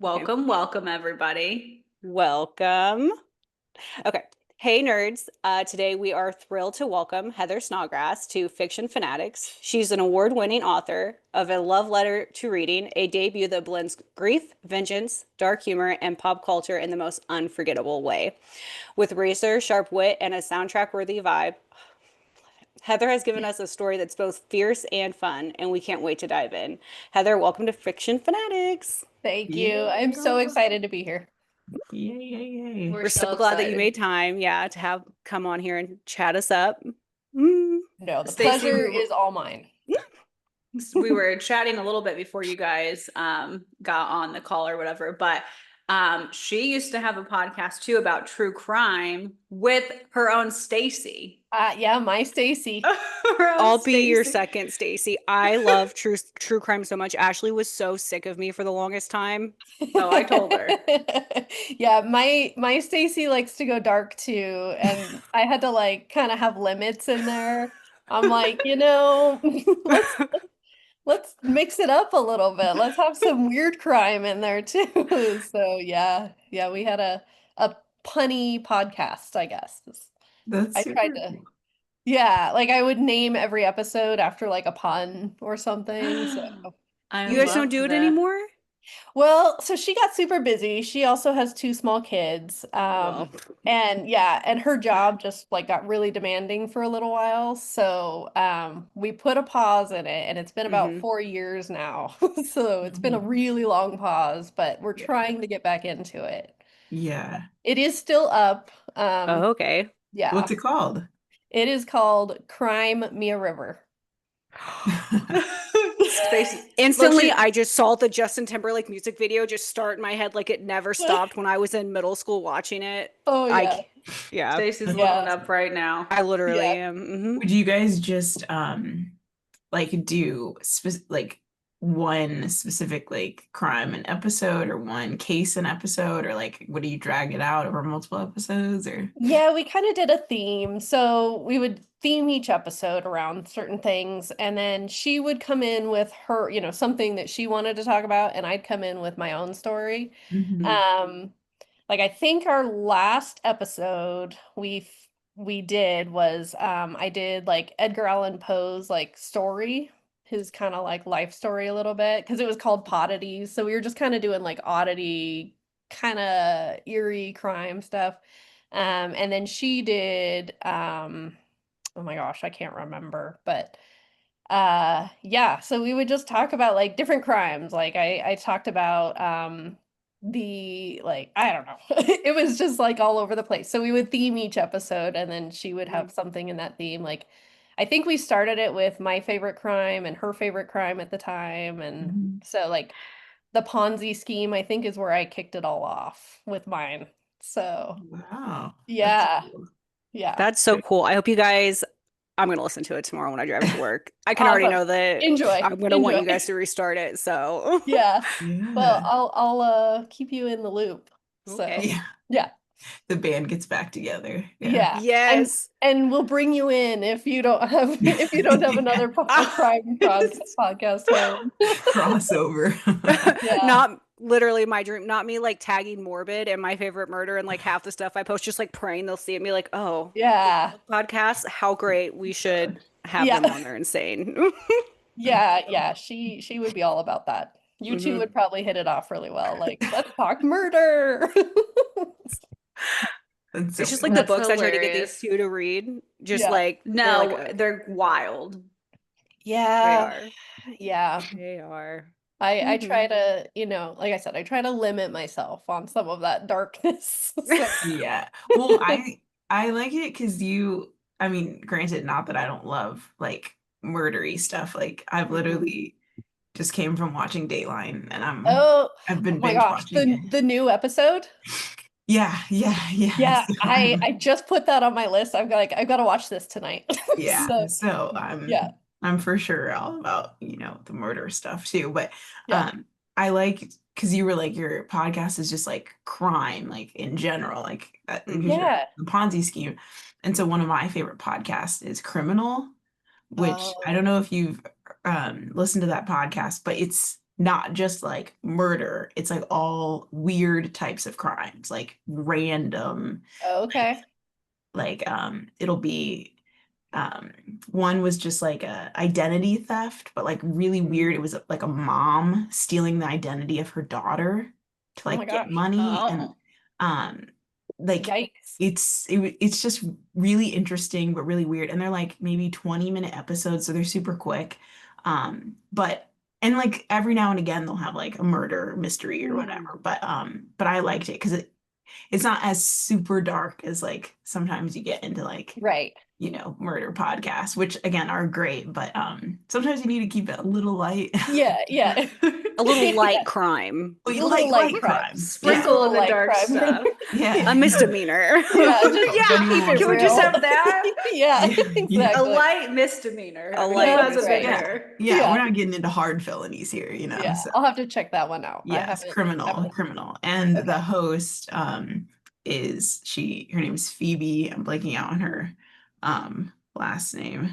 Okay. Welcome, everybody. Welcome. Okay. Hey, nerds. Today we are thrilled to welcome Heather Snodgrass to Fiction Fanatics. She's an award-winning author of A Love Letter to Reading, a debut that blends grief, vengeance, dark humor, and pop culture in the most unforgettable way. With razor-sharp wit and a soundtrack-worthy vibe, Heather has given us a story that's both fierce and fun, and we can't wait to dive in. Heather, welcome to Fiction Fanatics. Thank you. Yay. I'm so excited to be here. Yay, yay, yay. We're so glad that you made time, to have come on here and chat us up. No, the Stacey, pleasure is all mine. we were chatting a little bit before you guys got on the call or whatever, but she used to have a podcast too about true crime with her own Stacey. Yeah, my Stacy. I'll be your second, Stacey. I love true crime so much. Ashley was so sick of me for the longest time. So I told her. Yeah, my Stacy likes to go dark too, and I had to like kind of have limits in there. I'm like, let's mix it up a little bit. Let's have some weird crime in there too. So yeah, we had a punny podcast, I guess. That's I tried to, yeah, like I would name every episode after like a pun or something. So, you guys don't do it anymore? well, so she got super busy. She also has two small kids. And yeah, and her job just like got really demanding for a little while. So, we put a pause in it and it's been about 4 years now. So it's been a really long pause, but we're trying to get back into it. Yeah. It is still up. Okay. Yeah. What's it called? It is called Crime Me a River. Instantly, I just saw the Justin Timberlake music video just start in my head like it never stopped when I was in middle school watching it. Oh yeah. Yeah. Stacey's looking up right now. I literally am. Would you guys just like do like one specific like crime an episode or one case an episode, or like would you drag it out over multiple episodes? Or Yeah, we kind of did a theme. So we would theme each episode around certain things, and then she would come in with her, something that she wanted to talk about, and I'd come in with my own story. Like I think our last episode we did was I did like Edgar Allan Poe's like story, his kind of like life story a little bit, because it was called Poddities. So we were just kind of doing like oddity, kind of eerie crime stuff. And then she did oh my gosh, I can't remember, but yeah, so we would just talk about like different crimes. Like I talked about the like I don't know. It was just like all over the place. So we would theme each episode and then she would have something in that theme. Like I think we started it with my favorite crime and her favorite crime at the time, and so like the Ponzi scheme I think is where I kicked it all off with mine. So wow. yeah. Cool. Yeah. That's so cool. I hope you guys I'm gonna listen to it tomorrow when I drive to work. I can already know that I'm gonna want you guys to restart it. So yeah. Well, I'll keep you in the loop. So okay. Yeah. The band gets back together. Yeah. Yes. And we'll bring you in if you don't have another crime podcast home. Crossover. Not literally my dream, not me like tagging Morbid and My Favorite Murder and like half the stuff I post, just like praying they'll see it and be like, oh yeah, podcast, how great, we should have them on there. Insane. yeah, she would be all about that. You two would probably hit it off really well. Like, let's talk murder. It's just like the books I try to get these two to read. Just like they're wild. Yeah. They are. Yeah. They are. I try to, like I said, I try to limit myself on some of that darkness. So. Yeah. Well, I like it because I mean, granted, not that I don't love like murdery stuff. Like I've literally just came from watching Dateline, and I've been binge watching it. The new episode. Yeah. Yeah, I just put that on my list. I've got to watch this tonight. Yeah. So I'm for sure all about, the murder stuff too. But I like, because you were like, your podcast is just like crime, like in general, like the Ponzi scheme. And so one of my favorite podcasts is Criminal, which I don't know if you've listened to that podcast, but it's not just like murder. It's like all weird types of crimes, like random, Okay. it'll be um one was just like a identity theft, but like really weird. It was like a mom stealing the identity of her daughter to Oh my like get gosh. money. And Oh. um like Yikes. it's just really interesting but really weird, and they're like maybe 20-minute episodes, so they're super quick. But and like every now and again they'll have like a murder mystery or whatever, but I liked it because it's not as super dark as like sometimes you get into like, Right. murder podcasts, which again are great, but sometimes you need to keep it a little light. Yeah, yeah. A little light Yeah. crime, We A little light light crime. crime. Just a Sprinkle in little the light dark crime. stuff. Yeah. a misdemeanor. Yeah, just Yeah, keep it can we just real. have that? Yeah, Yeah, yeah. A exactly. light misdemeanor. A I mean, who light hasn't been Right. misdemeanor. there? Yeah, we're Yeah. not getting into hard felonies here, Yeah. so I'll have to check that one out. I yes, haven't. criminal. And Okay. the host is her name is Phoebe. I'm blanking out on her last name,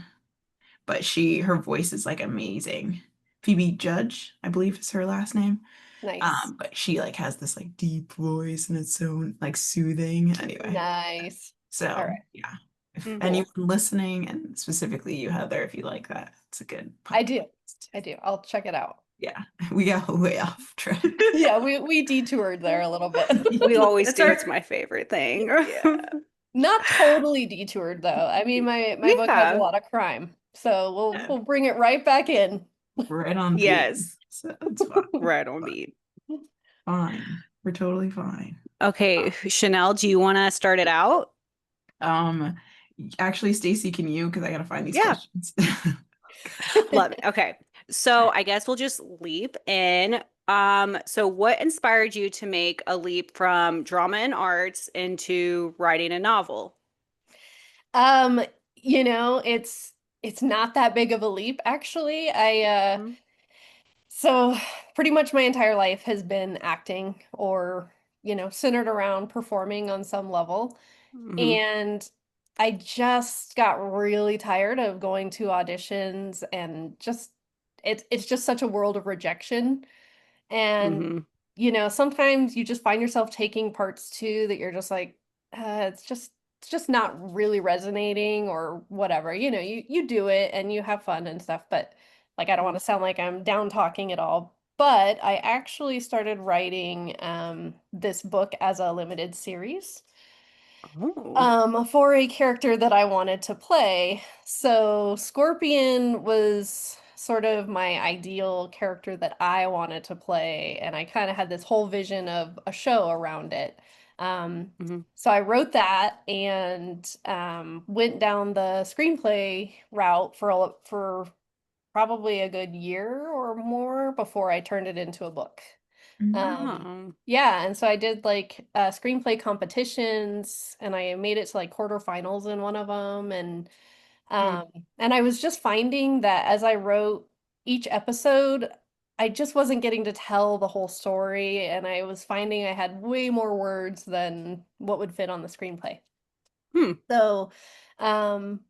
but her voice is like amazing. Phoebe Judge, I believe is her last name. Nice. But she like has this like deep voice and it's so like soothing. Anyway, Nice. All so right. yeah. If Mm. anyone Cool. listening, and specifically you, Heather, if you like that, it's a good I do. podcast. I do. I'll check it out. Yeah, we got way off track. Yeah, we detoured there a little bit. We always That's do. our It's my favorite thing. yeah. Not totally detoured though. I mean, my book has a Yeah. lot of crime, so we'll Yeah, we'll bring it right back in. right on theme. Yes. So it's fine. Right on beat. Fine. We're totally fine. Okay, Chanel, do you want to start it out? Um, Actually, Stacy, can you? Because I gotta find these Yeah. questions. Love it. Okay. So I guess we'll just leap in. So what inspired you to make a leap from drama and arts into writing a novel? Um, it's not that big of a leap actually. Mhm. So pretty much my entire life has been acting or, centered around performing on some level. Mhm. And I just got really tired of going to auditions and just it's just such a world of rejection. And Mhm. sometimes you just find yourself taking parts too that you're just like, it's just not really resonating or whatever. You do it and you have fun and stuff, but like I don't want to sound like I'm down talking at all. But I actually started writing this book as a limited series Oh. for a character that I wanted to play. So Scorpion was sort of my ideal character that I wanted to play, and I kind of had this whole vision of a show around it. Um, Mhm. so I wrote that and went down the screenplay route for probably a good year or more before I turned it into a book. Um, Oh. yeah, and so I did like screenplay competitions and I made it to like quarterfinals in one of them Hmm. um and I was just finding that as I wrote each episode, I just wasn't getting to tell the whole story and I was finding I had way more words than what would fit on the screenplay. Hmm. So, um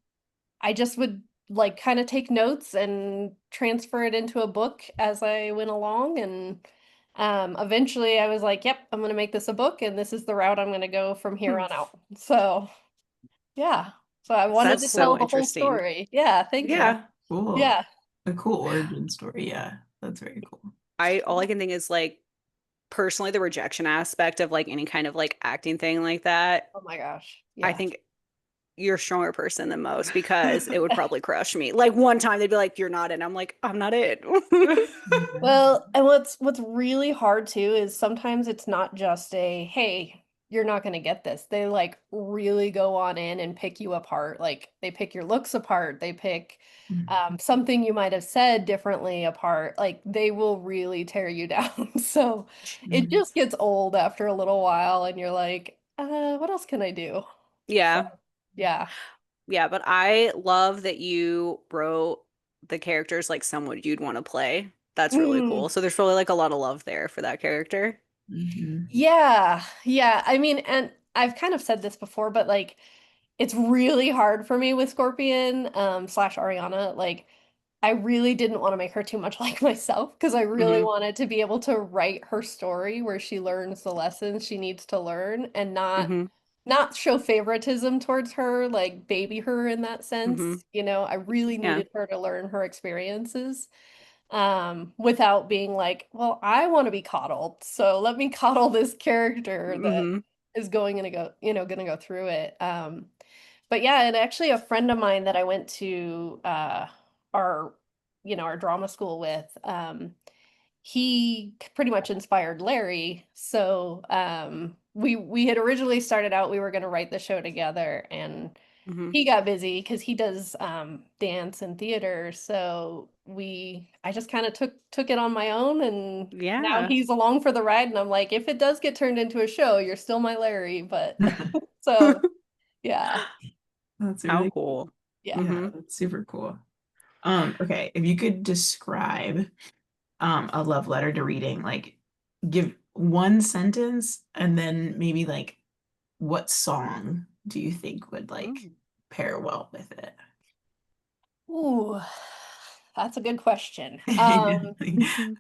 I just would like kind of take notes and transfer it into a book as I went along. And eventually I was like, yep, I'm going to make this a book and this is the route I'm going to go from here Hmm. on out. So, yeah. So I wanted That's to tell so the whole interesting. story. Yeah, thank you. Yeah. Cool. Yeah. A cool origin story. Yeah, that's very cool. I all I can think is like personally the rejection aspect of like any kind of like acting thing like that. Oh my gosh. I Yeah. think you're a stronger person than most because it would probably crush me. Like one time they'd be like, "You're not in." I'm like, "I'm not in." Well, and what's really hard too is sometimes it's not just a, hey, you're not going to get this. They like really go on in and pick you apart. Like they pick your looks apart. They pick something you might have said differently apart. Like they will really tear you down. So it Mhm. just gets old after a little while, and you're like, what else can I do? So Yeah. yeah. Yeah, but I love that you wrote the characters like someone you'd want to play. That's really cool. Mm. So there's really like a lot of love there for that character. Mhm. Yeah, yeah. I mean, and I've kind of said this before, but like it's really hard for me with Scorpion slash Ariana. Like I really didn't want to make her too much like myself because I really wanted to be able to write her story where she learns the lessons she needs to learn and Mm-hmm. not show favoritism towards her, like baby her in that Mm-hmm. sense. You know, I really Yeah. needed her to learn her experiences without being like, well, I want to be coddled, so let me coddle this character that Mm-hmm. is gonna go through it. But yeah, and actually a friend of mine that I went to our our drama school with, he pretty much inspired Larry. So we had originally started out, we were going to write the show together, and Mm-hmm. he got busy because he does dance and theater. So I just kind of took it on my own, and now Yeah. he's along for the ride. And I'm like, if it does get turned into a show, you're still my Larry. But so yeah, That's How really, cool. yeah. yeah, Mm-hmm. that's super cool. Okay, if you could describe a love letter to reading, like give one sentence and then maybe like what song do you think would like Mm. pair well with it? Ooh, that's a good question. Like,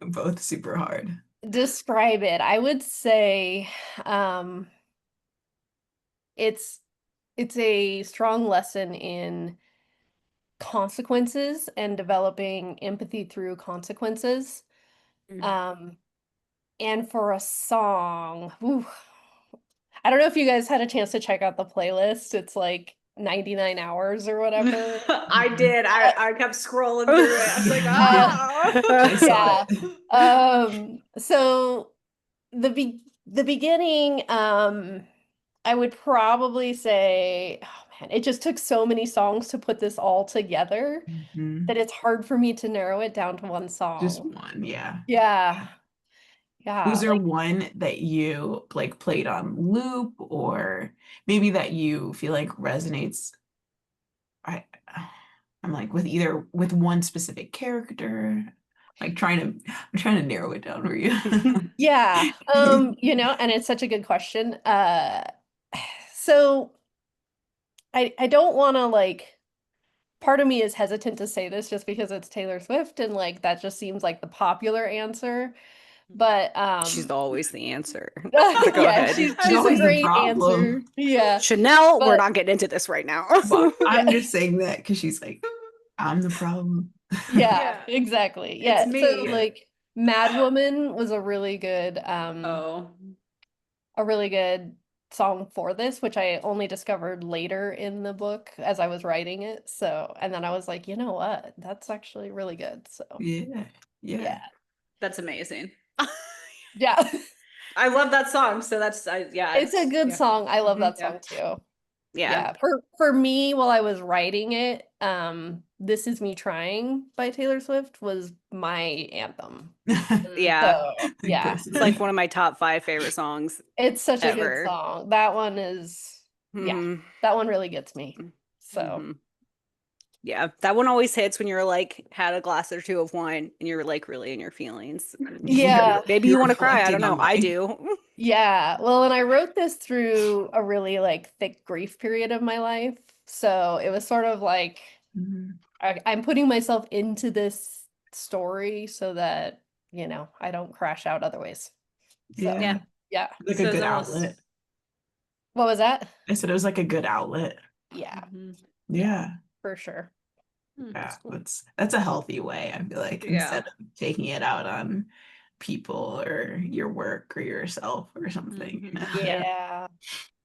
both super hard. Describe it. I would say um it's it's a strong lesson in consequences and developing empathy through consequences. Mm. Um and for a song, ooh, I don't know if you guys had a chance to check out the playlist. It's like 99 hours or whatever. I Mhm. did. Uh, I kept scrolling through it. I was like, uh, I oh. saw yeah. it. So the beginning, I would probably say, oh man, it just took so many songs to put this all together that Mhm. it's hard for me to narrow it down to one Just song. one, yeah. Yeah. Was Yeah. there Like, one that you like played on loop or maybe that you feel like resonates? I I'm like with either with one specific character, like I'm trying to narrow it down for you. yeah. And it's such a good question. So I don't want to like part of me is hesitant to say this just because it's Taylor Swift and like that just seems like the popular answer. But She's always the answer. But go yeah, ahead. She's she's a always the great answer. problem. Yeah. Chanel, we're But not getting into this right now. Well, yeah, I'm just saying that because she's like, I'm the problem. yeah, Yeah, exactly. it's Yeah. So me. Yeah. like Mad Woman was Oh. a really good song for this, which I only discovered later in the book as I was writing it. So, and then I was like, you know what? That's actually really good. So, Yeah. yeah. Yeah. That's amazing. Yeah. I love that song. So yeah, It's a good yeah. song. I love Mhm. that Yeah. song too. Yeah. Yeah. For me, while I was writing it, This Is Me Trying by Taylor Swift was my anthem. Mm. Yeah. So, Like yeah. It's like personally. one of my top 5 favorite songs It's such a good ever. song. That one is, yeah, Hmm. that one really gets me. So, Hmm. Yeah. That one always hits when you're like had a glass or two of wine and you're like really in your feelings. yeah. Maybe you You're want to cry. I reflecting don't know. on I life. do. Yeah. Well, and I wrote this through a really like thick grief period of my life. So it was sort of like Mhm. I'm putting myself into this story so that, I don't crash out other ways. So, Yeah. Yeah. yeah. Like a So it's good almost. outlet. What was that? I said it was like a good outlet. Yeah. Mhm. Yeah, Yeah. for sure. Yeah. That's cool. That's a healthy way, I feel like, Yeah. instead of taking it out on people or your work or yourself or something, you Mhm. know? Yeah. Yeah.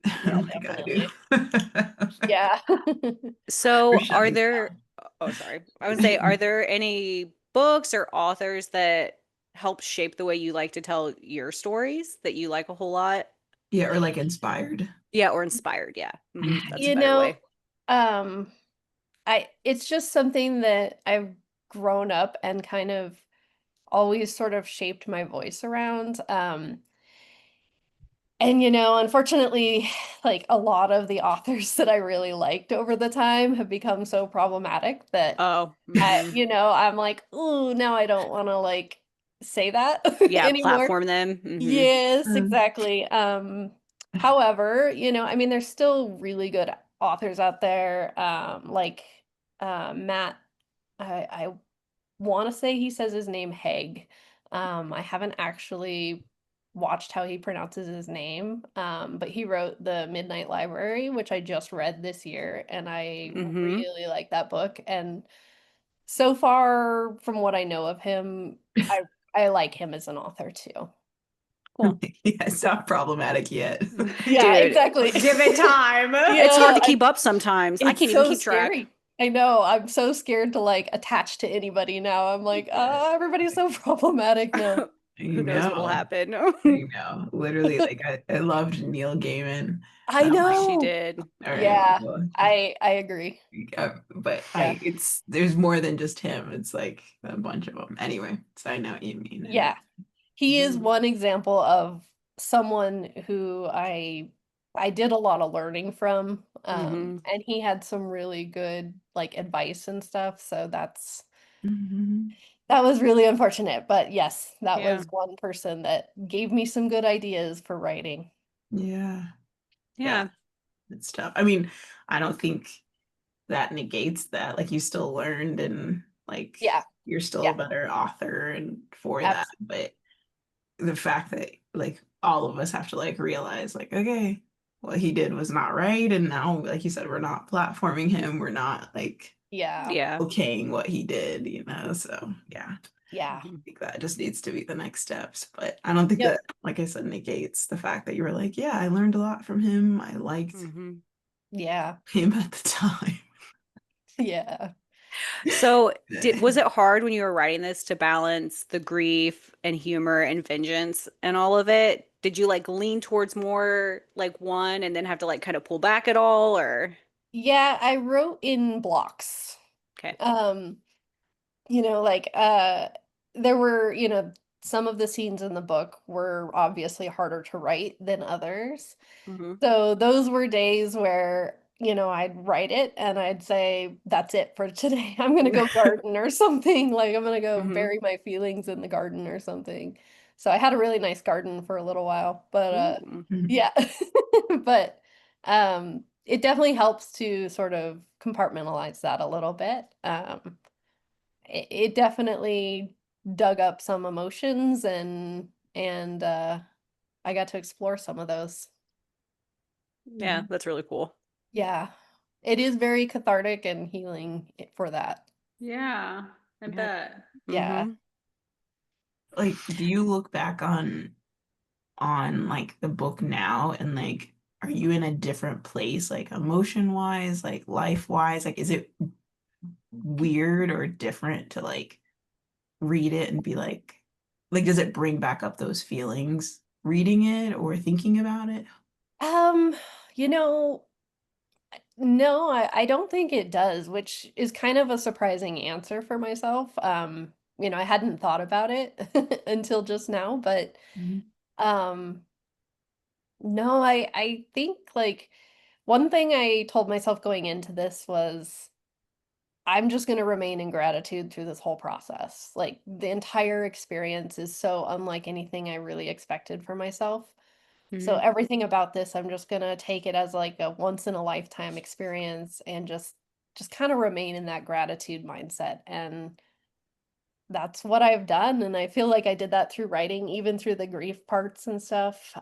Yeah, I'm like, I do. definitely. Yeah. We're So are shutting there, oh, sorry. I would say, are down. there any books or authors that help shape the way you like to tell your stories that you like a whole lot? Yeah, or like inspired. Yeah, or inspired. Yeah. That's a You better know, way. um, it's just something that I've grown up and kind of always sort of shaped my voice around. And unfortunately, like a lot of the authors that I really liked over the time have become so problematic that Oh, hmm. I'm like, ooh, now I don't want to like say that Yeah, anymore. platform them. Hmm. Yes, Mm. exactly. However, I mean, there's still really good authors out there, like Matt. I want to say he says his name Haig. I haven't actually watched how he pronounces his name, but he wrote The Midnight Library, which I just read this year, and I Mm-hmm. really like that book. And so far, from what I know of him, I like him as an author too. Cool. Yeah, it's not problematic yet. Yeah, Dude, exactly. Give it time. it's hard Yeah, to keep up sometimes. I it's can't even so keep track. scary. I know. I'm so scared to like attach to anybody now. I'm like, Yeah, everybody's so problematic now. I Who knows what'll know. happen? I know. Literally, like I loved Neil Gaiman. I I'm like, She know. did. all right, Yeah, well, I agree. yeah, but Yeah. it's there's more than just him. It's like a bunch of them. Anyway, so I know what you mean. And Yeah. He is Mhm. one example of someone who I did a lot of learning from. Mhm. And he had some really good like advice and stuff. So Mhm. that was really unfortunate. But yes, that Yeah. was one person that gave me some good ideas for writing. Yeah, yeah, Yeah. it's tough. I mean, I don't think that negates that. Like you still learned and like Yeah, you're still a yeah, better author and for that. absolutely. But the fact that like all of us have to like realize like, okay, what he did was not right. And now, like you said, we're not platforming him. We're not like Yeah, Yeah. okaying what he did, you know? So yeah. yeah. Mhm. Think that just needs to be the next steps. But I don't think Yep. that, like I said, negates the fact that you were like, yeah, I learned a lot from him. I liked Mhm. Yeah. him at the time. Yeah. So, was it hard when you were writing this to balance the grief and humor and vengeance and all of it? Did you like lean towards more like one and then have to like kind of pull back at all or Yeah, I wrote in blocks. okay. Um, like there were, some of the scenes in the book were obviously harder to write than others. Mm-hmm. So those were days where, I'd write it and I'd say, that's it for today. I'm gonna go garden or something. Like I'm gonna go Mm-hmm. bury my feelings in the garden or something. So I had a really nice garden for a little while, but Ooh. yeah. But it definitely helps to sort of compartmentalize that a little bit. It definitely dug up some emotions and I got to explore some of those. Yeah, that's really cool. Yeah. It is very cathartic and healing for that. Yeah, I Yeah. bet. Yeah. Mm-hmm. Like, do you look back on like the book now and like are you in a different place like emotion wise, like life wise? Like is it weird or different to like read it and be like does it bring back up those feelings reading it or thinking about it? Um, you know, no, I don't think it does, which is kind of a surprising answer for myself. I hadn't thought about it until just now, but Mhm. um no, I think like one thing I told myself going into this was I'm just going to remain in gratitude through this whole process. Like the entire experience is so unlike anything I really expected for myself. So Mm-hmm. everything about this, I'm just going to take it as like a once in a lifetime experience and just kind of remain in that gratitude mindset. And that's what I've done and I feel like I did that through writing even through the grief parts and stuff.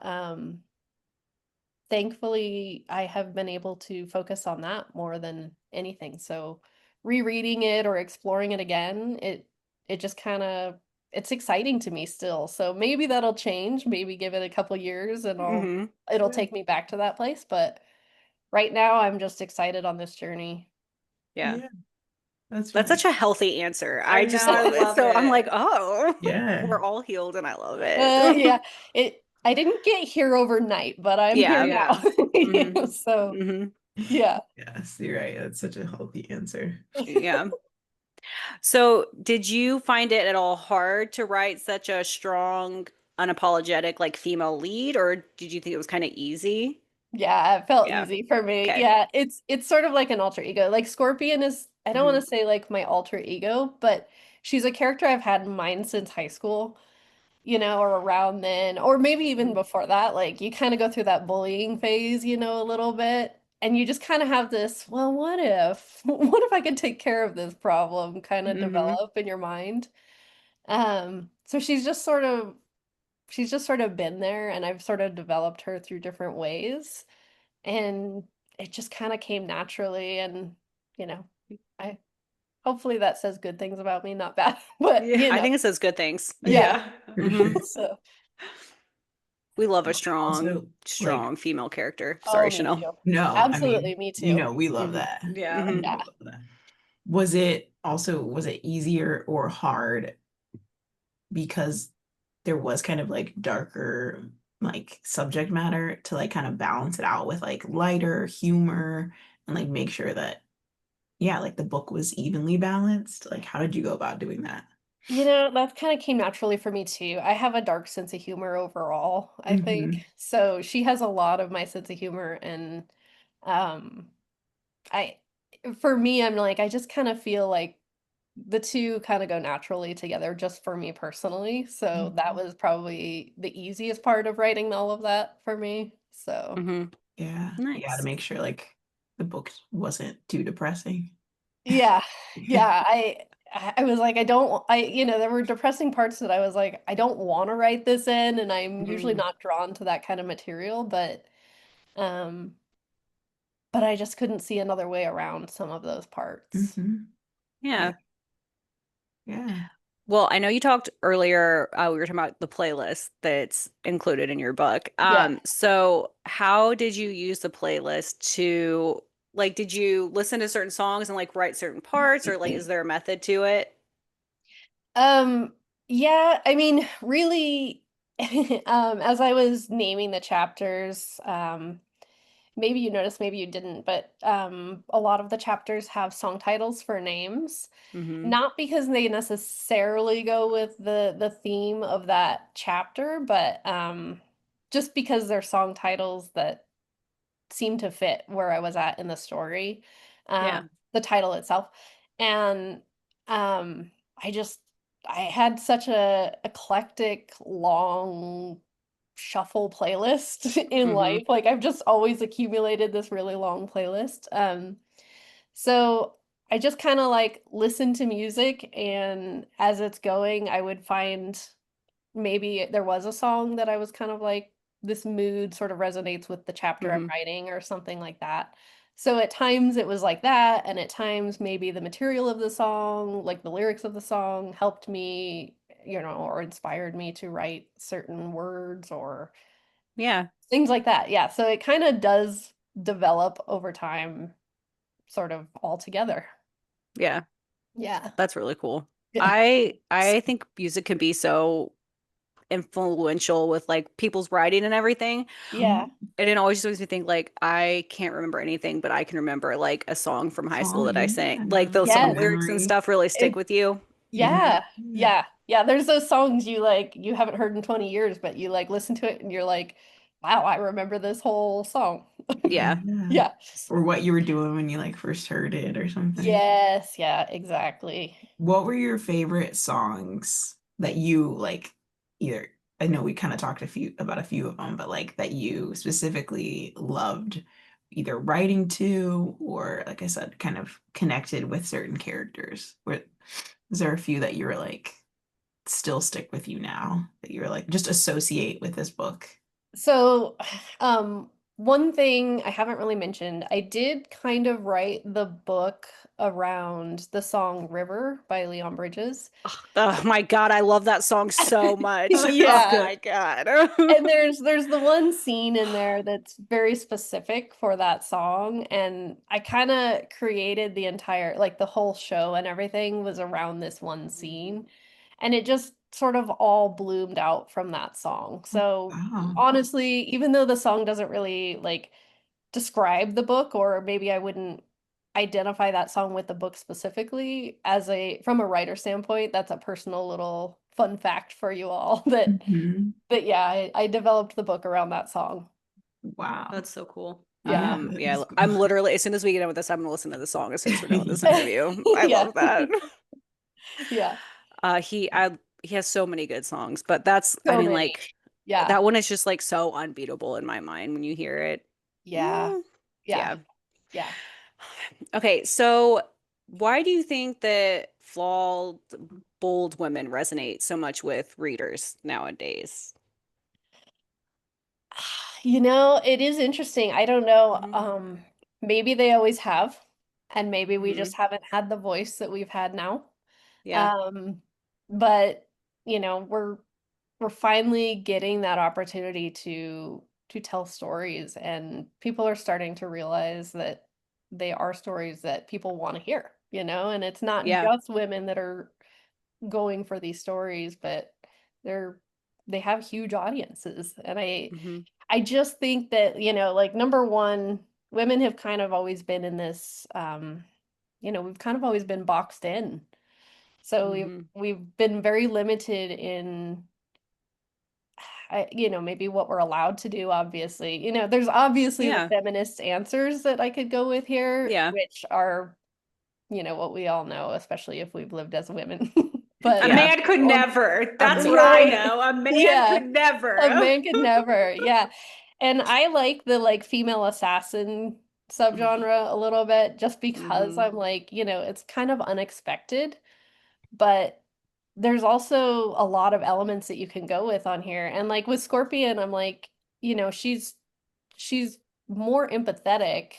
Thankfully, I have been able to focus on that more than anything. So rereading it or exploring it again, it just kind of it's exciting to me still. So maybe that'll change, maybe give it a couple years and Mm-hmm. it'll Yeah, take me back to that place, but right now I'm just excited on this journey. Yeah. yeah, that's That's really such a healthy answer. I I know, just I love so I'm like, it. oh, yeah, we're all healed and I love it. Yeah, it I didn't get here overnight, but I'm here Yeah. now. Yeah. Mm-hmm. So, Mm-hmm. yeah. yes, you're right, that's such a healthy answer. Yeah. So, did you find it at all hard to write such a strong, unapologetic, like female lead, or did you think it was kind of easy? Yeah, it felt Yeah. easy for me. Okay. Yeah, it's sort of like an alter ego. Like Scorpion is, I don't want Hmm. to say like my alter ego, but she's a character I've had in mind since high school, or around then, or maybe even before that. Like you kind of go through that bullying phase, a little bit. and you just kind of have this, well, what if, what if I could take care of this problem kind of Mm-hmm. develop in your mind. So she's just sort of been there, and I've sort of developed her through different ways, and it just kind of came naturally. And you know, I hopefully that says good things about me, not bad, but Yeah, I think it says good things. yeah. Yeah. For Hmm. sure. So, We love a Also, like, strong female character. oh, Sorry, me Chanel. too. no, I Absolutely, mean, me you too. know, we love Hmm. that. Yeah. Hmm. Yeah. We love that. Was it easier or hard because there was kind of like darker like subject matter to like kind of balance it out with like lighter humor and like make sure that yeah, like the book was evenly balanced? Like how did you go about doing that? You know, that kind of came naturally for me too. I have a dark sense of humor overall, I think. Mm-hmm. So she has a lot of my sense of humor, and um I for me, I'm like I just kind of feel like the two kind of go naturally together just for me personally. So that was probably the easiest part of writing all of that for me. So Hmm. Yeah. Yeah, to Nice. make sure like the book wasn't too depressing. yeah, yeah, I was like, I don't, you know, there were depressing parts that I was like, I don't want to write this in, and I'm usually Mm. not drawn to that kind of material, um, but I just couldn't see another way around some of those parts. Mm-hmm. Yeah. Yeah. Yeah. Well, I know you talked earlier, we were talking about the playlist that's included in your book. Yeah. So how did you use the playlist to like, did you listen to certain songs and like write certain parts, or like is there a method to it? Um, yeah, I mean, really, as I was naming the chapters, maybe you noticed, maybe you didn't, but a lot of the chapters have song titles for names, Hmm. not because they necessarily go with the theme of that chapter, but just because they're song titles that seemed to fit where I was at in the story, Yeah. the title itself. And um, I just I had such a eclectic, long shuffle playlist in Hmm. life. Like I've just always accumulated this really long playlist. So I just kind of like listen to music, and as it's going, I would find maybe there was a song that I was kind of like, this mood sort of resonates with the chapter I'm Hmm. writing or something like that. So at times it was like that, and at times maybe the material of the song, like the lyrics of the song, helped me, you know, or inspired me to write certain words or Yeah. things like that. Yeah. So it kind of does develop over time, sort of all together. Yeah. Yeah. That's really cool. Yeah. I think music can be so influential with like people's writing and everything. Yeah. And it always just makes me think like I can't remember anything, but I can remember like a song from high school Song, that I sang. Like yeah. those A song Yes. lyrics and memory. stuff really stick It with you. Yeah. Yeah, yeah, yeah. There's those songs you like you haven't heard in 20 years, but you like listen to it and you're like, wow, I remember this whole song. Yeah. Yeah. Yeah. Or what you were doing when you like first heard it or something. Yes, yeah, exactly. What were your favorite songs that you like either I know we kind of talked a few of them, but like that you specifically loved either writing to or like I said, kind of connected with certain characters. Was there a few that you were like still stick with you now that you're like just associate with this book? So, one thing I haven't really mentioned, I did kind of write the book around the song River by Leon Bridges. Oh my God, I love that song so much. Oh Yeah. my God. And there's the one scene in there that's very specific for that song, and I kind of created the entire like the whole show and everything was around this one scene, and it just sort of all bloomed out from that song. So Wow. honestly, even though the song doesn't really like describe the book, or maybe I wouldn't identify that song with the book specifically, as a from a writer standpoint, that's a personal little fun fact for you all that Mhm. but yeah, I developed the book around that song. Wow. That's so cool. Yeah. Yeah, that Yeah, is cool. I'm literally as soon as we get done with this, I'm gonna listen to the song as soon as we're done with this interview. I Yeah. love that. Yeah. He has so many good songs, but that's I So mean many. like Yeah. that one is just like so unbeatable in my mind when you hear it. Yeah. Mm, Yeah. yeah. Yeah. Okay, so why do you think that flawed, bold women resonate so much with readers nowadays? It is interesting. I don't know. Hmm. Maybe they always have, and maybe we Hmm. just haven't had the voice that we've had now. Yeah. Um, but we're finally getting that opportunity to tell stories, and people are starting to realize that they are stories that people want to hear, and it's not Yeah. just women that are going for these stories, but they're they have huge audiences. And Hmm. I just think that, like number one, women have kind of always been in this we've kind of always been boxed in. So Hmm. we've been very limited in maybe what we're allowed to do, obviously. There's obviously the Yeah. feminist answers that I could go with here, Yeah. which are, what we all know, especially if we've lived as women. A But Yeah. man could um, never. That's what I right. know. A man Yeah. could A never. man could never. Yeah. And I like the like female assassin subgenre a little bit just because Hmm. I'm like, it's kind of unexpected, but there's also a lot of elements that you can go with on here. And like with Scorpion, I'm like, she's more empathetic,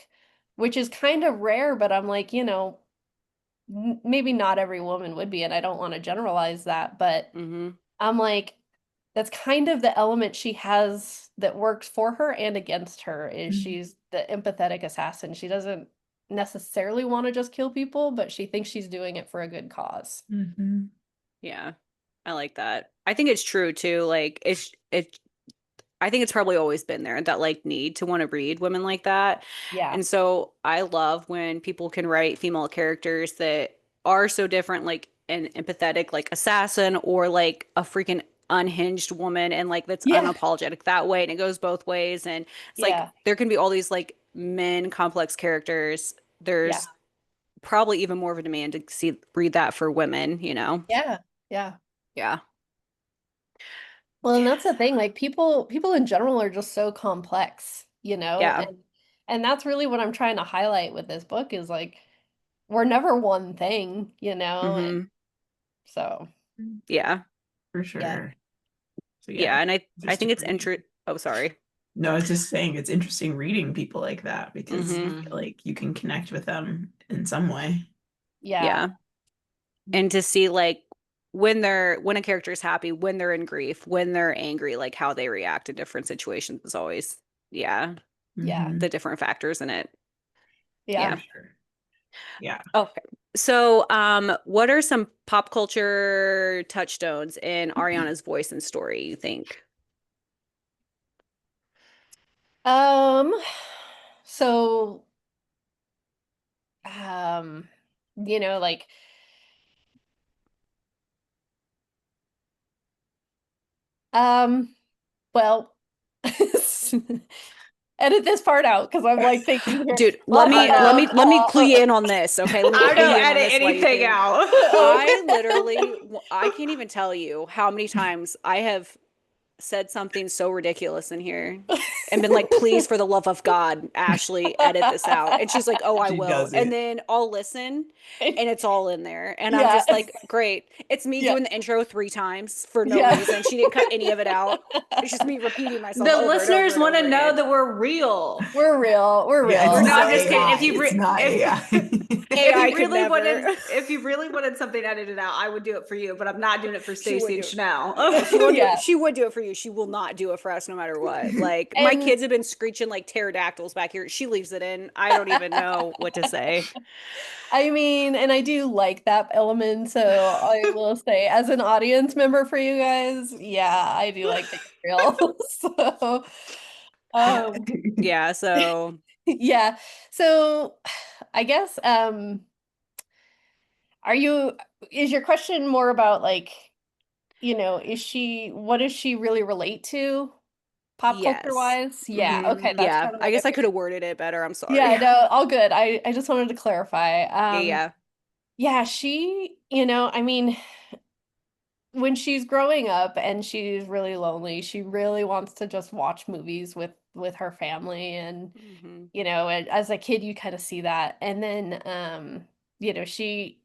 which is kind of rare, but I'm like, maybe not every woman would be, and I don't want to generalize that, but Hmm. I'm like, that's kind of the element she has that works for her and against her is she's the empathetic assassin. She doesn't necessarily want to just kill people, but she thinks she's doing it for a good cause. Mm-hmm. Yeah. I like that. I think it's true too. Like I think it's probably always been there, that like need to want to read women like that. Yeah. And so I love when people can write female characters that are so different, like an empathetic, like assassin, or like a freaking unhinged woman, and like that's Yeah. unapologetic that way. And it goes both ways. And it's like Yeah. there can be all these like men complex characters. Yeah. There's probably even more of a demand to read that for women, you know? Yeah. Yeah. Yeah. Well, and that's the thing, like people in general are just so complex, Yeah. and that's really what I'm trying to highlight with this book is like we're never one thing, and Hmm. so Yeah. For yeah. sure. So Yeah. yeah, And I interesting think it's reading. oh, sorry. No, I was just saying it's interesting reading people like that because I Hmm. feel like you can connect with them in some way. Yeah. Yeah. And to see like when a character is happy, when they're in grief, when they're angry, like how they react in different situations is always, yeah, Yeah. the different factors in it. Yeah. For Yeah. sure. Yeah. Okay. So, what are some pop culture touchstones in Ariana's voice and story, you think? Um, so, um, like, um, well, edit this part out because I'm like thinking here. Dude, Uh, uh, let me clue you uh, in on this, okay? Let me I clue don't you in on edit this while you anything think. out. I literally, I can't even tell you how many times I have said something so ridiculous in here and been like, please, for the love of God, Ashley, edit this out. And she's like, oh, I She will. does And it. then I'll listen and it's all in there. And I'm Yeah. just like, great. It's me Yeah. doing the intro 3 times for no Yeah. reason. She didn't cut any of it out. It's just me repeating myself The over and over listeners and want to over know again. that we're real. We're real. We're Yeah, real. it's We're not not So just kidding. AI. It's not AI. If AI you could really never. wanted something edited out, I would do it for you, but I'm not doing it for She would Stacey and do it. Chanel. Yeah, she won't do yeah. it. She would do it for you. She will not do it for us no matter what. Like my And kids have been screeching like pterodactyls back here. She leaves it in. I don't even know what to say. I mean, and I do like that element, so I will say, as an audience member for you guys, yeah, I do like the real. So, um, Yeah, so yeah. So, I guess, are you, is your question more about like, what does she really relate to pop culture yes. wise? Yeah, Hmm. okay, that's Yeah. kind of I what I guess I could figured. have worded it better. I'm Yeah, sorry. no, all good. I just wanted to clarify. Yeah, yeah. Yeah, I mean, when she's growing up and she's really lonely, she really wants to just watch movies with with her family. And Mhm. you know, as a kid you kind of see that. And then you know, she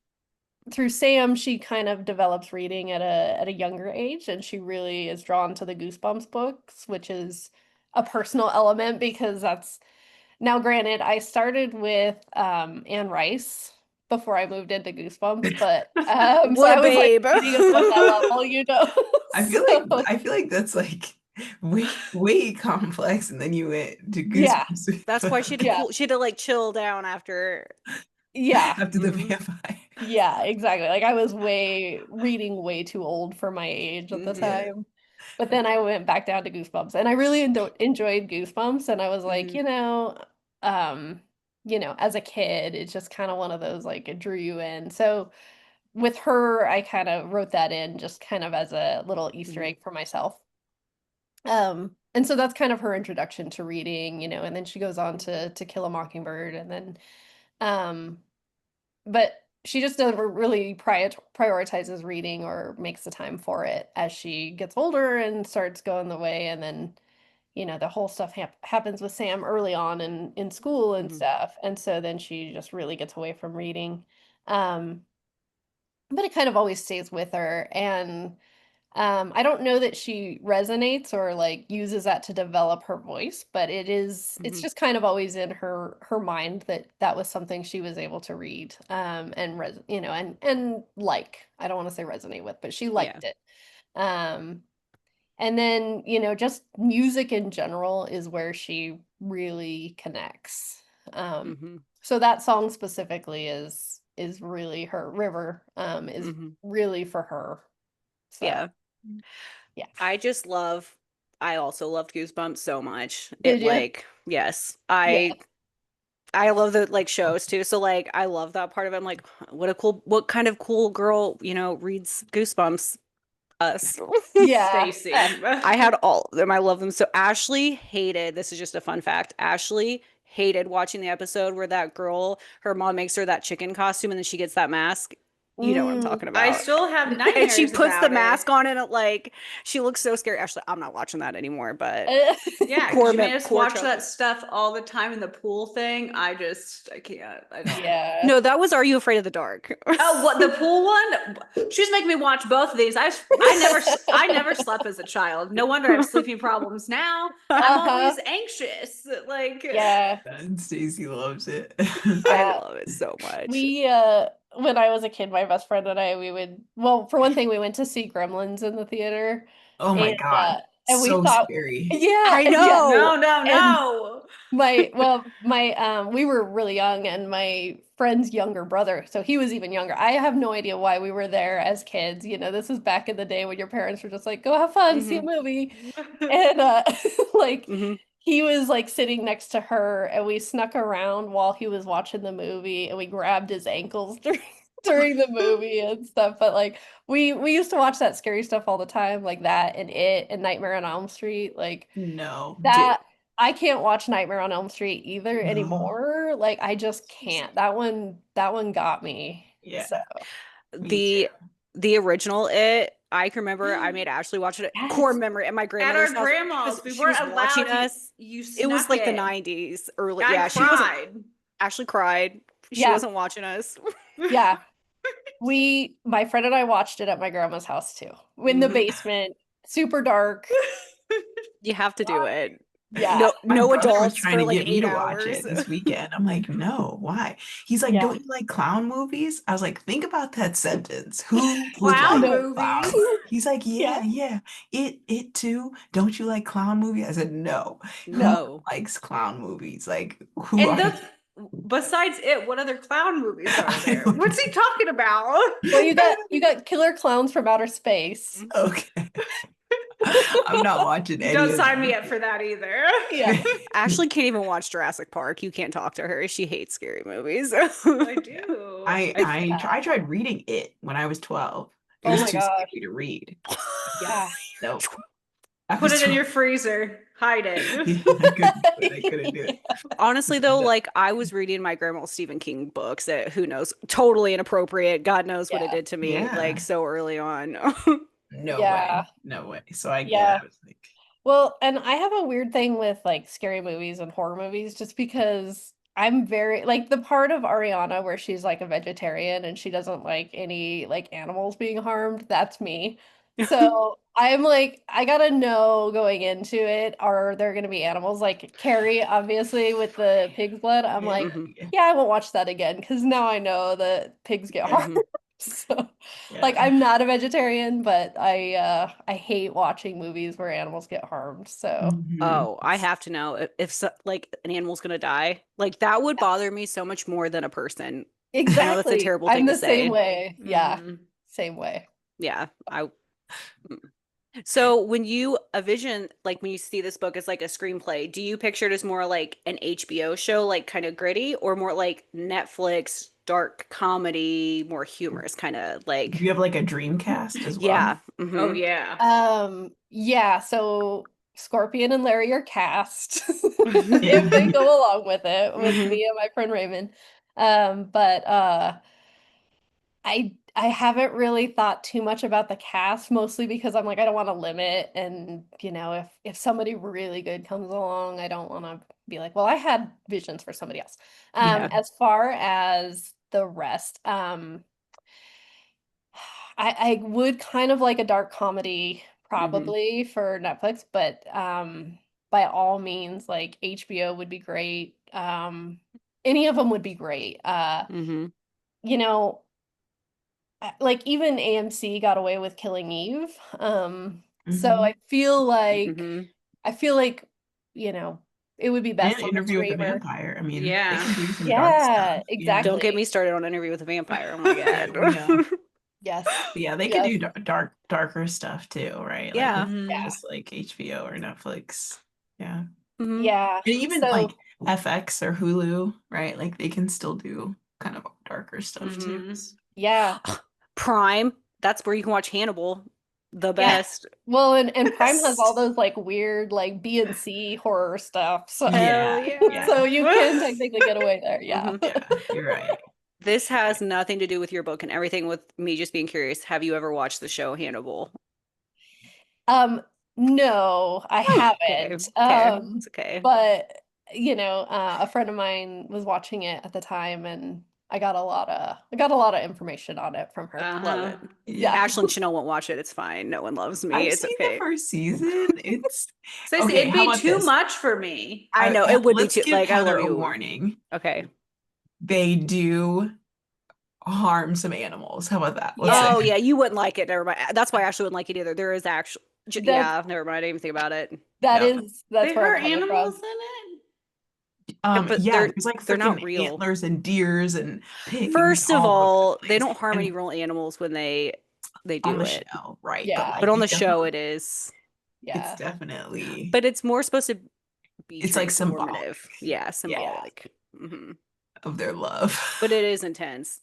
through Sam, she kind of develops reading at a younger age, and she really is drawn to the Goosebumps books, which is a personal element because that's now granted, I started with Anne Rice before I moved into Goosebumps, but so What I a was like babe. reading them at that level, you know. So I feel like that's like way complex, and then you went to yeah, Goosebumps That's why she had to yeah, she had to like chill down after. yeah, after the Mhm. vampire. yeah, exactly. Like I was reading way too old for my age at the Mhm. Yeah. time. But then I went back down to Goosebumps and I really enjoyed Goosebumps, and I was like, Mhm. um, as a kid, it's just kind of one of those like it drew you in. So with her, I kind of wrote that in just kind of as a little Easter Mhm. egg for myself. And so that's kind of her introduction to reading, and then she goes on to Kill a Mockingbird, and then um but she just never really prioritizes reading or makes the time for it as she gets older and starts going the way. And then, the whole stuff happens with Sam early on in school and Mhm. stuff. And so then she just really gets away from reading. Um, but it kind of always stays with her. And I don't know that she resonates or like uses that to develop her voice, but it's Mhm. just kind of always in her mind that that was something she was able to read and and like. I don't want to say resonate with, but she Yeah. liked it. Um and then, just music in general is where she really connects. Um Mhm. so that song specifically is really her River is Mhm. really for her. So, Yeah. yeah. I just love I also loved Goosebumps so much. It Did you? like, yes. Yeah. I love the like shows too. So like I love that part of it. I'm like, what kind of cool girl, reads Goosebumps? Us. Yeah. Stacy. I had all of them. I love them. So Ashley hated, this is just a fun fact. Ashley hated watching the episode where that girl, her mom makes her that chicken costume and then she gets that mask. You know what I'm Mm. talking I about. still have And she nightmares puts the about it. mask on and it like she looks so scary. Ashley, I'm not watching that anymore, but Yeah, because core you made us core watch that childhood. stuff all the time in the pool thing. I can't. I don't. Yeah. No, that was Are You Afraid of the Dark? Oh, what the pool one? She's making me watch both of these. I never slept as a child. No wonder I have sleeping problems now. I'm Uh-huh. always anxious. Like Yeah. And Stacey loves it. I Yeah. love it so much. We when I was a kid, my best friend and I, we would, well, for one thing, we went to see Gremlins in the theater. Oh my And God. and we So thought, scary. yeah, I yeah. know. no, no, And no. my we were really young, and my friend's younger brother, so he was even younger. I have no idea why we were there as kids. This is back in the day when your parents were just like, go have fun, see a Hmm. movie. And like Hmm. he was like sitting next to her, and we snuck around while he was watching the movie, and we grabbed his ankles during the movie and stuff. But like we used to watch that scary stuff all the time, like that and It and Nightmare on Elm Street. Like No. Dude. that I can't watch Nightmare on Elm Street either No. anymore. Like I just So can't. scary. That one got me. Yeah, So me too. The original It, I can remember I made Ashley watch it. Core yes. memory at my At grandmother's our house grandma's, because we she was weren't watching allowed. us. You It was snuck like the it. 90s early. I Yeah, she wasn't cried. Ashley cried. She Yeah. wasn't watching us. Yeah. My friend and I watched it at my grandma's house too. In the Hmm. basement, super dark. You have to do it. Yeah. My No brother was adults trying for to like get me 8 to watch hours. it this weekend. I'm like, no, why? He's like, Yeah. don't you like clown movies? I was like, think about that sentence. Who would Clown like No. movies. clown? He's like, Yeah. yeah, yeah. It too. Don't you like clown movies? I said, no. Who No. likes clown movies? Like, who And are the besides it, what other clown movies are I there? don't What's he talking about? Well, you got Killer Clowns from Outer Space. okay. I'm not watching any Don't of sign me those. up for that either. Yeah. Ashley can't even watch Jurassic Park. You can't talk to her. She hates scary movies. I Yeah. do. I tried reading it when I was 12. It Oh was my too gosh. scary to read. Yeah. No, I Put was it in 12. your freezer. Hide Yeah, it. I couldn't do it. Honestly, though, No, like I was reading my grandma's Stephen King books that who knows, totally inappropriate. God knows what it Yeah. did to me, like yeah, so early on. no way, Yeah. no way. So I get it. Yeah. I was like, Well, and I have a weird thing with like scary movies and horror movies just because I'm very like the part of Ariana where she's like a vegetarian and she doesn't like any like animals being harmed, that's me. So I'm like, I gotta know going into it, are there gonna be animals like Carrie, obviously, with the pig's blood? I'm Yeah, like, Mhm. yeah, yeah, I won't watch that again because now I know that pigs get yeah, harmed. Mhm. So like yeah. I'm not a vegetarian, but I hate watching movies where animals get harmed. So Mhm. Oh, I have to know if so, like an animal's gonna die. Like that would bother me so much more than a person. I know that's a exactly. terrible I'm thing to the same say. way. Yeah, Mhm. same way. Yeah, I mm. So when you a vision like when you see this book as like a screenplay, do you picture it as more like an HBO show, like kind of gritty, or more like Netflix dark comedy, more humorous kind of Do like you have like a dream cast as well? yeah. Oh Hmm. yeah. Yeah, so Scorpion and Larry are cast if they go along with it with Hmm. me and my friend Raymond. But I haven't really thought too much about the cast, mostly because I'm like I don't want to limit, and you know if somebody really good comes along, I don't want to be like, well, I had visions for somebody else. Yeah. As far as the rest, I would kind of like a dark comedy Hmm. probably for Netflix, but by all means, like HBO would be great. Any of them would be great. Hmm. You know, like even AMC got away with Killing Eve. So Hmm. Hmm. I feel like, you know, it would be And best on the Interview with the streamer. Vampire. I mean, they Yeah. can do some dark stuff. Yeah, Yeah. Don't get me exactly. started on Interview with a Vampire. Oh my Yeah, God. we know. Yes. But yeah, they could Yes. do darker stuff too, right? Like Yeah. it's Mhm. Yeah. just like HBO or Netflix. Yeah. Hmm. Yeah. And even So like FX or Hulu, right? Like they can still do kind of darker stuff too. Mhm. yeah. Prime. That's where you can watch Hannibal. The Yeah. best. Well, and Prime has all Yes. those like weird like B and C horror stuff. So Hell Yeah, yeah. so yeah, you can technically get away there. Yeah. Hmm. yeah. You're right. This Right. has nothing to do with your book and everything with me just being curious. Have you ever watched the show Hannibal? Um, no, I Okay. haven't. Okay. It's okay. But you know, a friend of mine was watching it at the time and I got a lot of information on it from her. Love Uh-huh. it. Yeah. Yeah. Ashley and Chanel won't watch it. It's fine. No one loves me. I've It's seen the okay. first season. It's Stacey, okay. it'd How be about too this? much for me. I know it would be Let's too, give like, I Heather love a you. warning. Okay. They do harm some animals. How about that? Let's say. Yeah. Oh, yeah. You wouldn't like it. Never mind. That's why Ashley wouldn't like it either. There is actually, That's yeah, never mind. I didn't even think about it. Yep. that's They where I'm hurt coming animals from. in it? Yeah, but Yeah, there's like they're not freaking real. antlers and deers and pigs First of all over the all, they place. don't harm any And real animals when they on do the it. show, right? But Yeah. But like on you the show, definitely it is. it's Yeah. definitely But it's more supposed to be it's like symbolic. transformative. Yeah, Yeah. symbolic. Hmm. Of their love. But it is intense.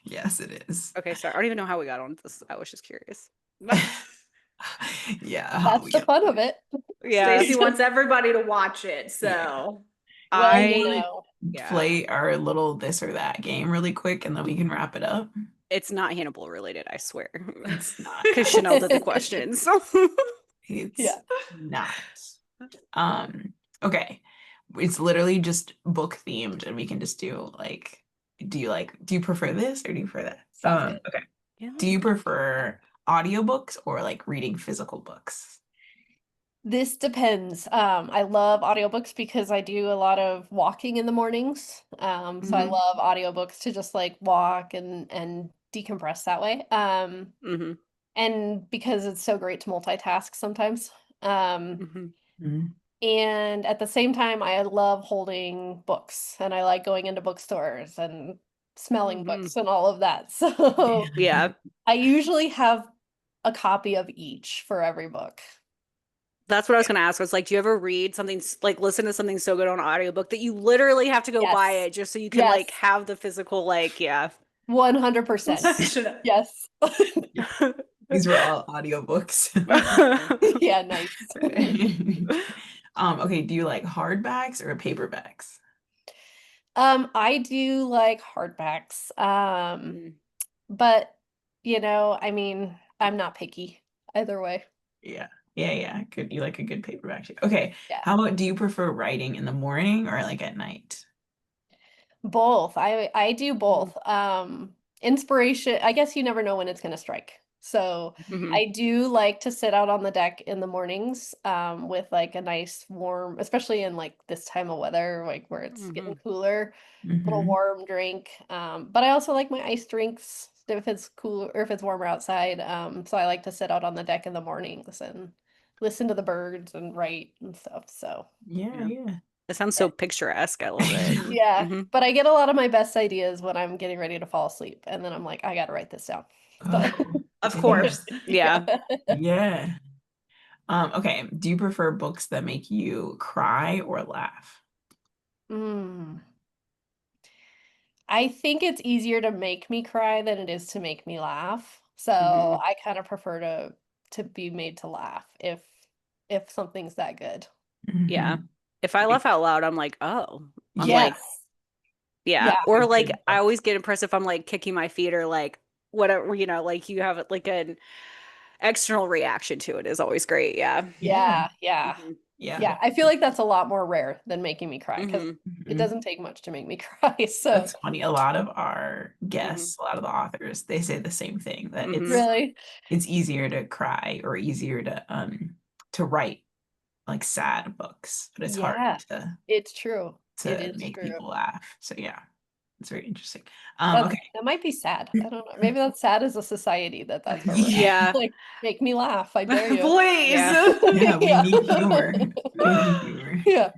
Yes, it is. Okay, sorry. I don't even know how we got on this. I was just curious. Yeah, how That's we the get fun of it. Yeah. Stacey wants everybody to watch it, yeah. so Well, Do you you I, want know. to yeah. play our little this or that game really quick and then we can wrap it up? It's not Hannibal related, I swear. It's not. Because Chanel did the questions. It's Yeah. not. Um, okay. It's literally just book themed and we can just do like do you prefer this or do you prefer that? Sounds good. Okay. Yeah. Do you prefer audiobooks or like reading physical books? This depends. I love audiobooks because I do a lot of walking in the mornings. So I Hmm. love audiobooks to just like walk and decompress that way. Hmm. And because it's so great to multitask sometimes. Um, Hmm. Hmm. and at the same time, I love holding books and I like going into bookstores and smelling Hmm. books and all of that. Yeah. So Yeah. I usually have a copy of each for every book. That's what I was gonna ask. I was like, do you ever read something like listen to something so good on audiobook that you literally have to go buy Yes. it just so you can like Yes. have the physical like yeah. 100%. Yes. Yeah. These were all audiobooks. Yeah, nice. Okay, do you like hardbacks or paperbacks? I do like hardbacks. Mm. But you know, I mean, I'm not picky either way. Yeah. Yeah. Good. You like a good paperback too. Okay. Yeah. How about, do you prefer writing in the morning or like at night? Both. I do both. Inspiration, I guess you never know when it's going to strike. So Mhm. I do like to sit out on the deck in the mornings with like a nice warm, especially in like this time of weather, like where it's getting Mhm. cooler, little Mm-hmm. warm drink. But I also like my iced drinks if it's cool or if it's warmer outside. So I like to sit out on the deck in the mornings and listen to the birds and write and stuff. So Yeah, Yeah. yeah. It sounds so picturesque. I love it. yeah, Hmm. but I get a lot of my best ideas when I'm getting ready to fall asleep, and then I'm like, I gotta write this down. So, Oh, Of dang. course. Yeah. yeah. Yeah. Okay. Do you prefer books that make you cry or laugh? Mm. I think it's easier to make me cry than it is to make me laugh. So Hmm. I kind of prefer to be made to laugh if something's that good. Yeah. Mm-hmm. If I laugh out loud, I'm like, oh, I'm Yeah, like, Yes. yeah. Yeah. Or a like, good I book. always get impressed if I'm like kicking my feet or like whatever, like you have like an external reaction to it is always great. Yeah. Yeah, Yeah. Yeah. Hmm. yeah. Yeah. I feel like that's a lot more rare than making me cry because Hmm. it Mhm. doesn't take much to make me cry. So That's funny. A lot of our Hmm. guests, a lot of the authors, they say the same thing, that Hmm. really, it's easier to cry or easier to write like sad books, but it's harder yeah. to It's true. It to is make true. people laugh. So yeah, it's very interesting. That Okay. that might be sad. I don't know. Maybe that's sad as a society that's where we're at. Yeah. Like, make me laugh. I dare you. Please. Yeah. Yeah, we Yeah. need humor. We need humor. Yeah.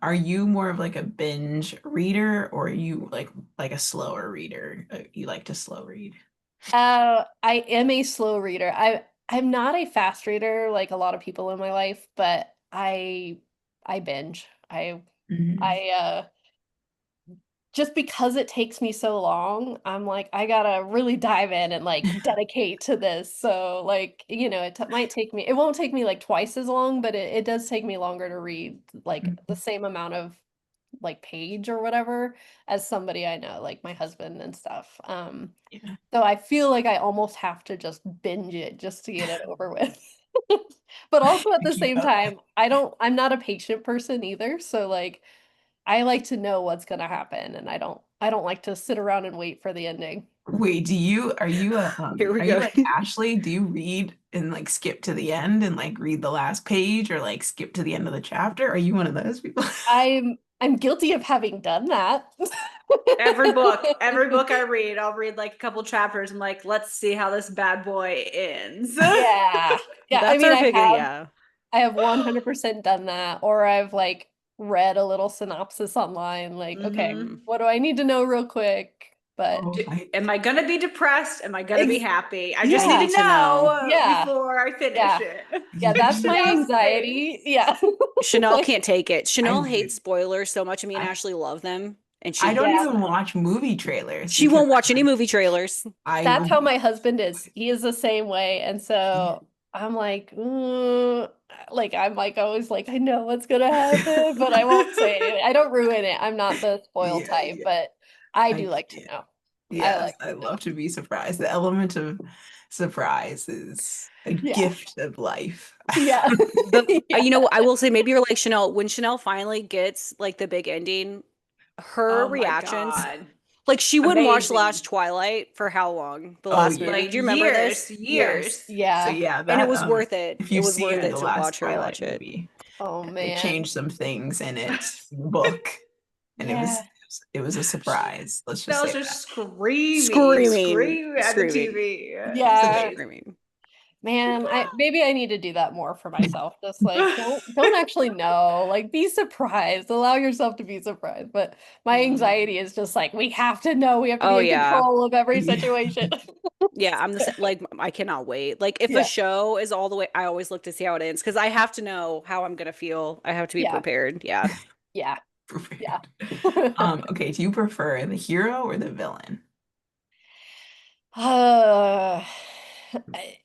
Are you more of like a binge reader or are you like a slower reader? You like to slow read? I am a slow reader. I'm not a fast reader like a lot of people in my life, but I binge. Mhm. I just because it takes me so long, I'm like, I gotta really dive in and like dedicate to this. So like, it might take me, it won't take me like twice as long, but it does take me longer to read like the Mhm. same amount of like page or whatever as somebody I know, like my husband and stuff. Yeah. So I feel like I almost have to just binge it just to get it over with. But also at To the keep same up. time, I'm not a patient person either. So like I like to know what's gonna happen and I don't like to sit around and wait for the ending. Wait, Here we are you go. like Ashley? Do you read and like skip to the end and like read the last page or like skip to the end of the chapter? Are you one of those people? I'm guilty of having done that. Every book I read, I'll read like a couple chapters and like, let's see how this bad boy ends. Yeah. Yeah, I That's mean our big, yeah. I have 100% done that or I've like read a little synopsis online like, okay, Hmm. Hmm. what do I need to know real quick? But Oh, I Am I gonna be depressed? Am I gonna be ex happy? I just You need yeah, need to to know. know yeah, before I finish yeah. it. Yeah, that's my Chanel's anxiety. face. Yeah. Chanel Like, can't take it. I Chanel hates spoilers so much. Me and I Ashley love them, and she I don't hates yeah. even them. watch movie trailers She because won't watch any movie trailers. I That's will how my husband is. He is the same way. And so I'm like, like I'm like always like, I know what's gonna happen, but I won't say anything. I don't ruin it. I'm not the spoil yeah, type, yeah. but I I do like to can't. know. I Yes, like I to know. love to be surprised. The element of surprise is a Yeah. gift of life. Yeah. But Yeah. I will say maybe you're like Chanel. When Chanel finally gets like the big ending, her Oh my reactions, God. like she wouldn't watch the Amazing. last Twilight for how long? The Oh last yeah. movie. Like Do you remember years, this? years. Yes. So Yeah. yeah, And it that was worth it. if It you've was worth seen it the to last watch her Twilight rewatch it. movie, Oh they man. changed some things in it in the book, and Yeah. it was a surprise. Let's just That was say just that. screaming, Screaming, screaming at the screaming, TV. It's Yeah. amazing. screaming. Man, I maybe I need to do that more for myself. Just like don't actually know. Like be surprised. Allow yourself to be surprised. But my Mhm. anxiety is just like we have to know. We have to Oh be in yeah. control of every Yeah. situation. Yeah, I'm the like I cannot wait. Like if a Yeah. show is all the way, I always look to see how it ends because I have to know how I'm gonna feel. I have to be Yeah. prepared. Yeah. Yeah. Yeah. Prepared. Okay, do you prefer the hero or the villain? Uh, I,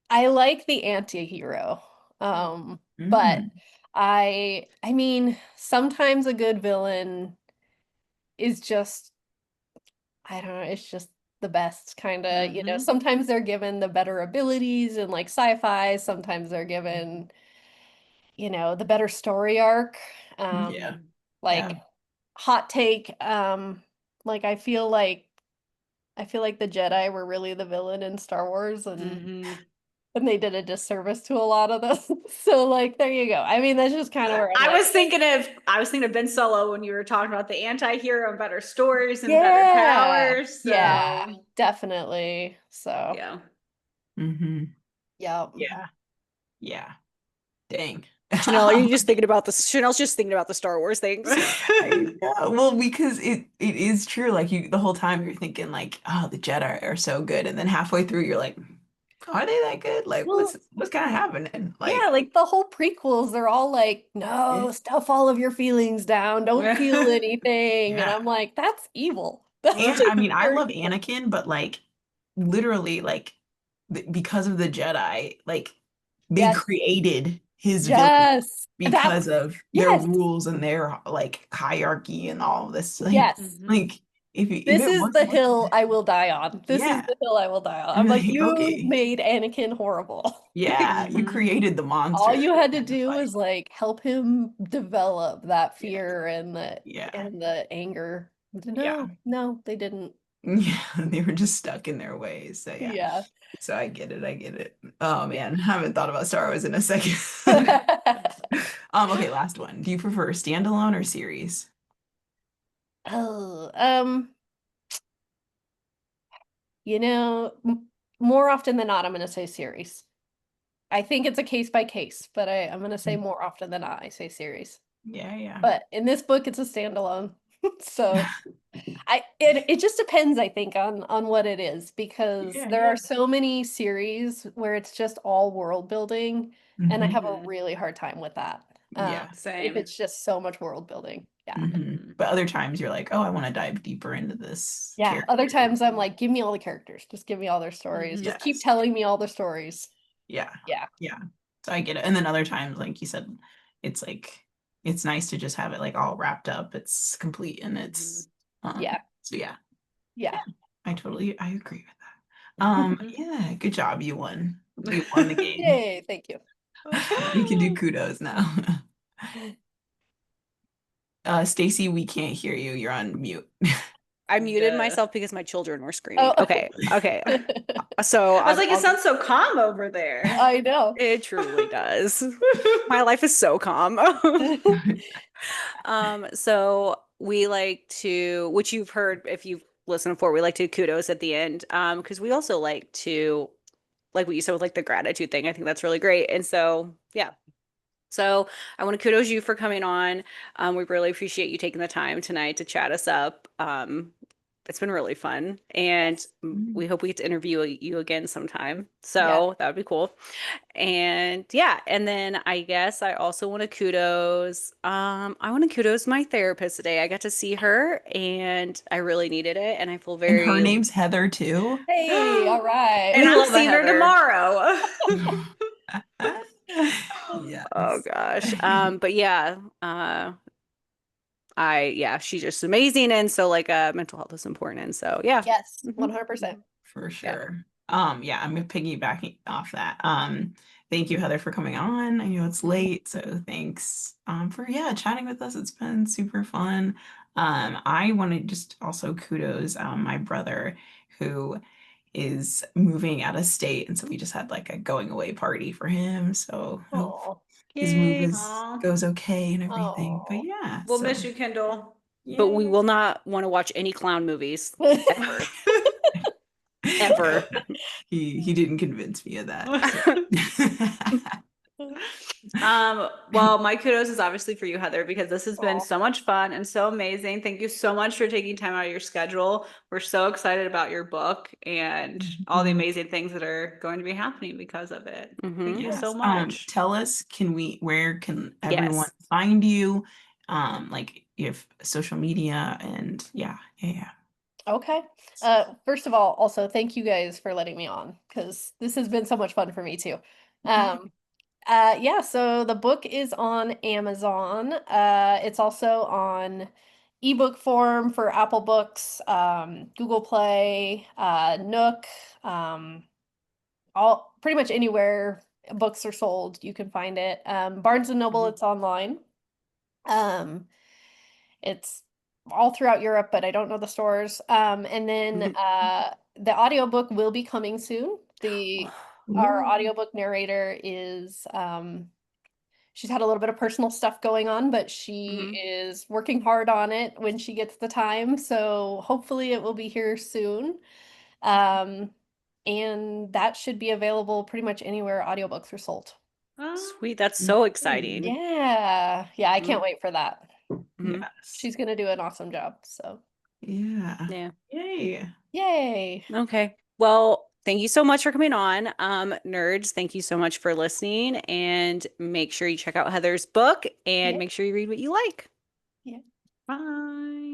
I like the anti-hero. But Mm. I mean, sometimes a good villain is just I don't know, it's just the best kind of, Mhm. sometimes they're given the better abilities and like sci-fi, sometimes they're given, the better story arc. Yeah. Like Yeah. hot take, like I feel like the Jedi were really the villain in Star Wars, Mhm. and they did a disservice to a lot of those. So like there you go. I mean, that's just kind of where I'm I like, was thinking of Ben Solo when you were talking about the anti-hero and better stories and better yeah, powers. yeah, So definitely. So yeah. Mm-hmm. yeah. Yeah. Yeah. Dang. Chanel's just thinking about the Star Wars things. I know. Well, because it is true. Like you, the whole time you're thinking like, oh, the Jedi are so good, and then halfway through you're like, are they that good? Like, Well, what's kind of happening? yeah, Like, like the whole prequels, they're all like, yeah, no, stuff all of your feelings down, don't feel anything. And yeah. I'm like, that's evil. That's And just I mean, I pure love evil. Anakin, but like, literally, like, because of the Jedi, like, they Yes, created his villain yes. because That's of their yes, rules and their like hierarchy and all of this. yes. Mhm. Like if This it is the wasn't, hill I will die on. This is yeah, the hill I will die on. I'm I'm like, like, you okay, made Anakin horrible. yeah, you Mhm. created the All monster you had to and the do fight. was like help him develop that Yeah, fear and the yeah, and the anger. yeah, No, no, they didn't. yeah. They were just stuck in their ways. So yeah, Yeah. so I get it, I get it. Oh Yeah. man, I haven't thought about Star Wars in a second. Okay, last one. Do you prefer standalone or series? Oh, more often than not, I'm going to say series. I think it's a case by case, but I'm going to say more often than not, I say series. Yeah, yeah. But in this book, it's a standalone. So it just depends, I think, on what it is, because Yeah, there yeah. are so many series where it's just all world building, and I Hmm. have a Mhm. really hard time with that. Yeah. If Same. it's just so much world building. Yeah. Hmm. Mhm. But other times you're like, oh, I want to dive deeper into this Yeah. Other character. times I'm like, give me all the characters. Just give me all their stories. Mhm. Just keep Yes. telling me all the stories. Yeah. Yeah. Yeah. So I get it. And then other times, like you said, it's like it's nice to just have it like all wrapped up. It's complete and Mhm. it's Yeah. so yeah. Yeah. Yeah. I agree with that. Mhm. Yeah, good job. You won. You won the game. Yay. Thank you. We can do kudos now. Stacy, we can't hear you. You're on mute. I muted Duh. myself because my children were screaming. Oh, Okay, okay. So I was like, it I'll sounds so calm over there. I know. it truly does. My life is so calm. So we like to, which you've heard if you've listened before, we like to kudos at the end. Because we also like to, like what you said with like the gratitude thing. I think that's really great. And so, yeah. So I want to kudos you for coming on. We really appreciate you taking the time tonight to chat us up. It's been really fun, and we hope we get to interview you again sometime. Yeah. So that would be cool. And yeah, and then I guess I also want to kudos. I want to kudos my therapist today. I got to see her, and I really needed it, and I feel And her very. name's Heather too. Hey, all right. And We I'm love a seeing her Heather. tomorrow. Oh Yes. gosh. But yeah, yeah, she's just amazing. And so like mental health is important. And so yeah. Yes, Mhm. 100%. For Yeah. sure. Yeah, I'm piggybacking off that. Thank you, Heather, for coming on. I know it's late, so thanks for yeah, chatting with us. It's been super fun. I want to just also kudos my brother who is moving out of state, and so we just had like a going away party for him. So I hope Oh, his move Yay. Aw. goes okay and everything. But oh. yeah, We'll so miss you, Kendall. But we yay. will not want to watch any clown movies ever. Ever. Yeah, he didn't convince me of that. So. Well, my kudos is obviously for you, Heather, because this has been Oh, so much fun and so amazing. Thank you so much for taking time out of your schedule. We're so excited about your book and all the Mhm. amazing things that are going to be happening because of it. Thank you Hmm. so Yes. much. Tell us, where can everyone Yes. find you? Like you have social media and yeah, yeah, yeah. okay. First of all, also thank you guys for letting me on, because this has been so much fun for me too. Yeah. Um, yeah, so the book is on Amazon. It's also on ebook form for Apple Books, Google Play, Nook, all pretty much anywhere books are sold, you can find it. Barnes and Noble, it's online. It's all throughout Europe, but I don't know the stores. And then the audiobook will be coming soon. Our audiobook narrator is she's had a little bit of personal stuff going on, but she is working hard on it when she gets the time. So hopefully it will be here soon. And that should be available pretty much anywhere audiobooks are sold. Sweet. That's so exciting. Yeah. Yeah, I can't wait for that. Yes. She's gonna do an awesome job. So yeah. Yay. yay. Okay. Well, thank you so much for coming on. Nerds, thank you so much for listening, and make sure you check out Heather's book and make sure you read what you like. Yeah. Bye.